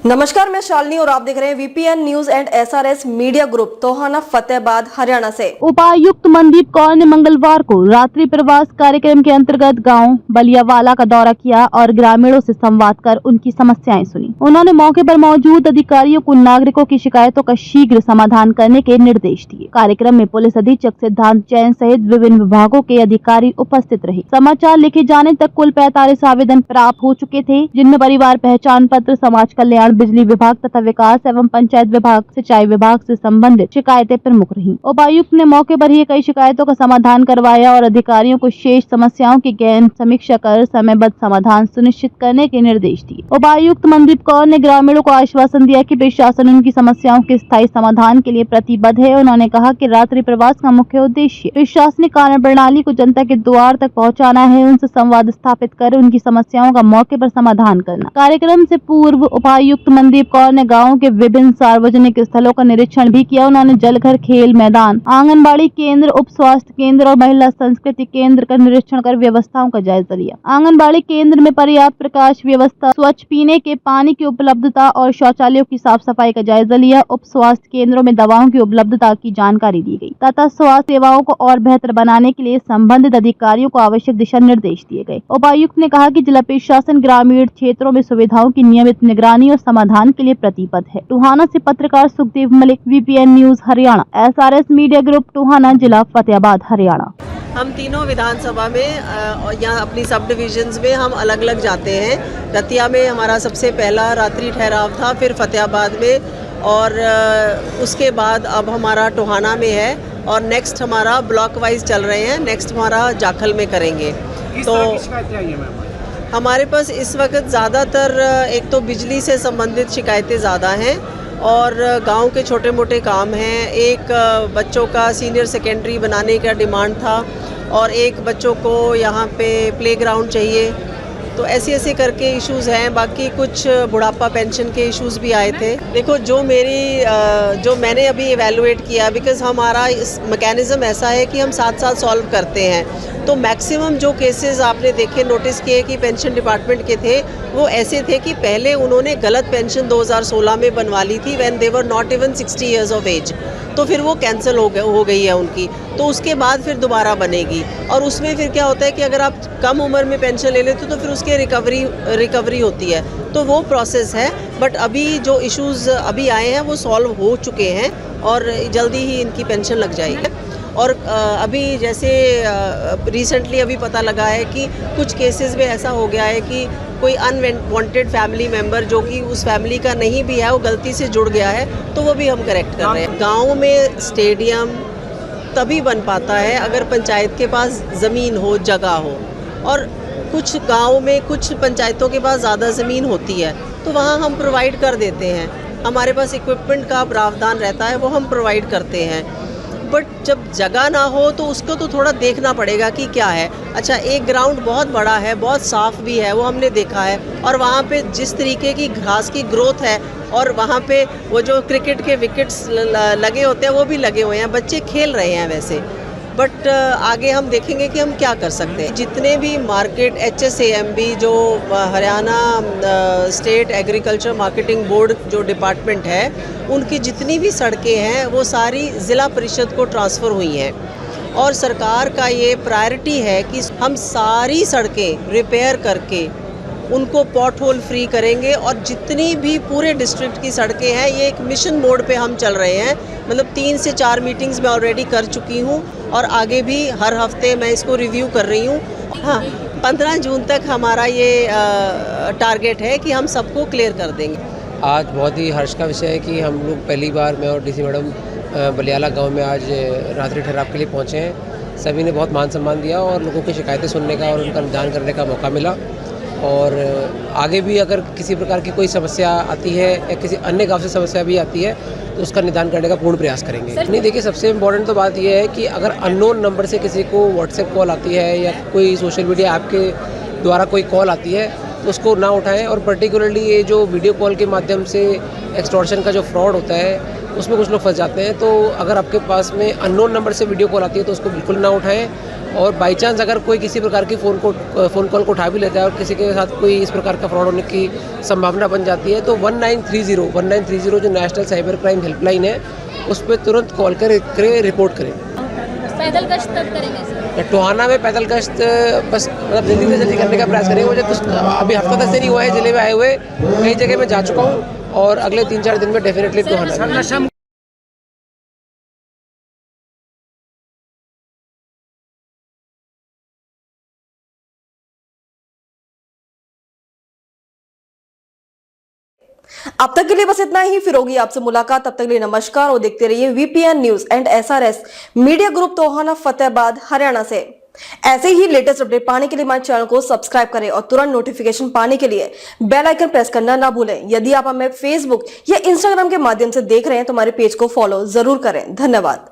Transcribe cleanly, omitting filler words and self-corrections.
नमस्कार, मैं शालिनी और आप देख रहे हैं VPN news and SRS media group, Tohana, Fatehabad, Haryana से। उपायुक्त मनदीप कौर ने मंगलवार को रात्रि प्रवास कार्यक्रम के अंतर्गत गांव बलियावाला का दौरा किया और ग्रामीणों से संवाद कर उनकी समस्याएं सुनी। उन्होंने मौके पर मौजूद अधिकारियों को नागरिकों की शिकायतों का शीघ्र समाधान करने के निर्देश दिए। कार्यक्रम में पुलिस अधीक्षक सिद्धांत जैन सहित विभिन्न विभागों के अधिकारी उपस्थित रहे। समाचार लिखे जाने तक कुल 45 आवेदन प्राप्त हो चुके थे, जिनमें परिवार पहचान पत्र, समाज कल्याण, बिजली विभाग तथा विकास एवं पंचायत विभाग, सिंचाई विभाग से संबंधित शिकायतें प्रमुख रहीं। उपायुक्त ने मौके पर ही कई शिकायतों का समाधान करवाया और अधिकारियों को शेष समस्याओं की गहन समीक्षा कर समयबद्ध समाधान सुनिश्चित करने के निर्देश दिए। उपायुक्त मनदीप कौर ने ग्रामीणों को आश्वासन दिया कि प्रशासन उनकी समस्याओं के स्थायी समाधान के लिए प्रतिबद्ध है। उन्होंने कहा कि रात्रि प्रवास का मुख्य उद्देश्य प्रशासनिक कार्य प्रणाली को जनता के द्वार तक पहुँचाना है, उनसे संवाद स्थापित कर उनकी समस्याओं का मौके पर समाधान करना। कार्यक्रम से पूर्व उपायुक्त मनदीप कौर ने गांव के विभिन्न सार्वजनिक स्थलों का निरीक्षण भी किया। उन्होंने जलघर, खेल मैदान, आंगनबाड़ी केंद्र, उप स्वास्थ्य केंद्र और महिला संस्कृति केंद्र का निरीक्षण कर व्यवस्थाओं का जायजा लिया। आंगनबाड़ी केंद्र में पर्याप्त प्रकाश व्यवस्था, स्वच्छ पीने के पानी की उपलब्धता और शौचालयों की साफ सफाई का जायजा लिया। उप स्वास्थ्य केंद्रों में दवाओं की उपलब्धता की जानकारी दी गई तथा स्वास्थ्य सेवाओं को और बेहतर बनाने के लिए संबंधित अधिकारियों को आवश्यक दिशा निर्देश दिए गए। उपायुक्त ने कहा कि जिला प्रशासन ग्रामीण क्षेत्रों में सुविधाओं की नियमित निगरानी और समाधान के लिए प्रतिबद्ध है। टोहाना से पत्रकार Sukhdev Malik, VPN news Haryana, SRS media group, Tohana, जिला फतेहाबाद, हरियाणा। हम तीनों विधानसभा में यहाँ अपनी सब डिविजन्स में हम अलग अलग जाते हैं। दतिया में हमारा सबसे पहला रात्रि ठहराव था, फिर फतेहाबाद में और उसके बाद अब हमारा टोहाना में है और नेक्स्ट हमारा ब्लॉक वाइज चल रहे हैं। नेक्स्ट हमारा जाखल में करेंगे। तो हमारे पास इस वक्त ज़्यादातर एक तो बिजली से संबंधित शिकायतें ज़्यादा हैं और गांव के छोटे मोटे काम हैं। एक बच्चों का सीनियर सेकेंडरी बनाने का डिमांड था और एक बच्चों को यहाँ पे प्लेग्राउंड चाहिए। तो ऐसे करके इश्यूज़ हैं। बाकी कुछ बुढ़ापा पेंशन के इश्यूज़ भी आए थे। देखो, जो मैंने अभी इवैल्यूएट किया, बिकॉज़ हमारा इस मैकेनिज़्म ऐसा है कि हम साथ साथ सॉल्व करते हैं। तो मैक्सिमम जो केसेस आपने देखे, नोटिस किए कि पेंशन डिपार्टमेंट के थे, वो ऐसे थे कि पहले उन्होंने गलत पेंशन 2016 में बनवा ली थी, when they were not even 60 years of age. तो फिर वो कैंसिल हो गई है उनकी। तो उसके बाद फिर दोबारा बनेगी और उसमें फिर क्या होता है कि अगर आप कम उम्र में पेंशन ले लेते हो तो फिर उसके रिकवरी होती है। तो वो प्रोसेस है। बट अभी जो इश्यूज़ अभी आए हैं वो सॉल्व हो चुके हैं और जल्दी ही इनकी पेंशन लग जाएगी। और अभी जैसे रिसेंटली अभी पता लगा है कि कुछ केसेस में ऐसा हो गया है कि कोई अनवांटेड फैमिली मेम्बर जो कि उस फैमिली का नहीं भी है, वो गलती से जुड़ गया है, तो वो भी हम करेक्ट कर रहे हैं। गाँव में स्टेडियम तभी बन पाता है अगर पंचायत के पास ज़मीन हो, जगह हो। और कुछ गाँव में कुछ पंचायतों के पास ज़्यादा ज़मीन होती है तो वहाँ हम प्रोवाइड कर देते हैं। हमारे पास इक्विपमेंट का प्रावधान रहता है, वो हम प्रोवाइड करते हैं। बट जब जगह ना हो तो उसको तो थोड़ा देखना पड़ेगा कि क्या है। अच्छा, एक ग्राउंड बहुत बड़ा है, बहुत साफ़ भी है, वो हमने देखा है और वहाँ पे जिस तरीके की घास की ग्रोथ है और वहाँ पे वो जो क्रिकेट के विकेट्स लगे होते हैं वो भी लगे हुए हैं, बच्चे खेल रहे हैं वैसे। बट आगे हम देखेंगे कि हम क्या कर सकते हैं। जितने भी मार्केट HSAMB जो Haryana state agriculture marketing board जो डिपार्टमेंट है, उनकी जितनी भी सड़कें हैं वो सारी ज़िला परिषद को ट्रांसफ़र हुई हैं और सरकार का ये प्रायोरिटी है कि हम सारी सड़कें रिपेयर करके उनको पॉट होल फ्री करेंगे। और जितनी भी पूरे डिस्ट्रिक्ट की सड़कें हैं, ये एक मिशन मोड पे हम चल रहे हैं। मतलब 3 से 4 मीटिंग्स मैं ऑलरेडी कर चुकी हूँ और आगे भी हर हफ्ते मैं इसको रिव्यू कर रही हूँ। हाँ, 15 जून तक हमारा ये टारगेट है कि हम सबको क्लियर कर देंगे। आज बहुत ही हर्ष का विषय है कि हम लोग पहली बार, मैं और डीसी मैडम बलियाला गांव में आज रात्रि ठहराव के लिए पहुंचे हैं। सभी ने बहुत मान सम्मान दिया और लोगों की शिकायतें सुनने का और उनका निदान करने का मौका मिला। और आगे भी अगर किसी प्रकार की कोई समस्या आती है या किसी अन्य गांव से समस्या भी आती है तो उसका निदान करने का पूर्ण प्रयास करेंगे। नहीं, देखिए, सबसे इम्पोर्टेंट तो बात यह है कि अगर अननोन नंबर से किसी को व्हाट्सएप कॉल आती है या कोई सोशल मीडिया ऐप के द्वारा कोई कॉल आती है तो उसको ना उठाएं। और पर्टिकुलरली ये जो वीडियो कॉल के माध्यम से एक्सटॉर्शन का जो फ्रॉड होता है उसमें कुछ लोग फंस जाते हैं। तो अगर आपके पास में अननोन नंबर से वीडियो कॉल आती है तो उसको बिल्कुल ना उठाएं, और बाई चांस अगर कोई किसी प्रकार की फ़ोन कॉल को उठा भी लेता है और किसी के साथ कोई इस प्रकार का फ्रॉड होने की संभावना बन जाती है तो 1930 जो नेशनल साइबर क्राइम हेल्पलाइन है उस पर तुरंत कॉल कर रिपोर्ट करें। पैदल गश्त तब करेंगे सर? टोहाना में पैदल गश्त बस मतलब जल्दी से जल्दी करने का प्रयास करेंगे। मुझे कुछ अभी हफ्ता 10 दिन ही हुआ है जिले में आए हुए, कई जगह मैं जा चुका हूँ और अगले 3-4 दिन में डेफिनेटली टोहाना में। अब तक के लिए बस इतना ही, फिर होगी आपसे मुलाकात। तब तक के लिए नमस्कार और देखते रहिए VPN news and SRS media group Tohana Fatehabad Haryana से। ऐसे ही लेटेस्ट अपडेट पाने के लिए हमारे चैनल को सब्सक्राइब करें और तुरंत नोटिफिकेशन पाने के लिए बेल आइकन प्रेस करना ना भूलें। यदि आप हमें फेसबुक या इंस्टाग्राम के माध्यम से देख रहे हैं तो हमारे पेज को फॉलो जरूर करें। धन्यवाद।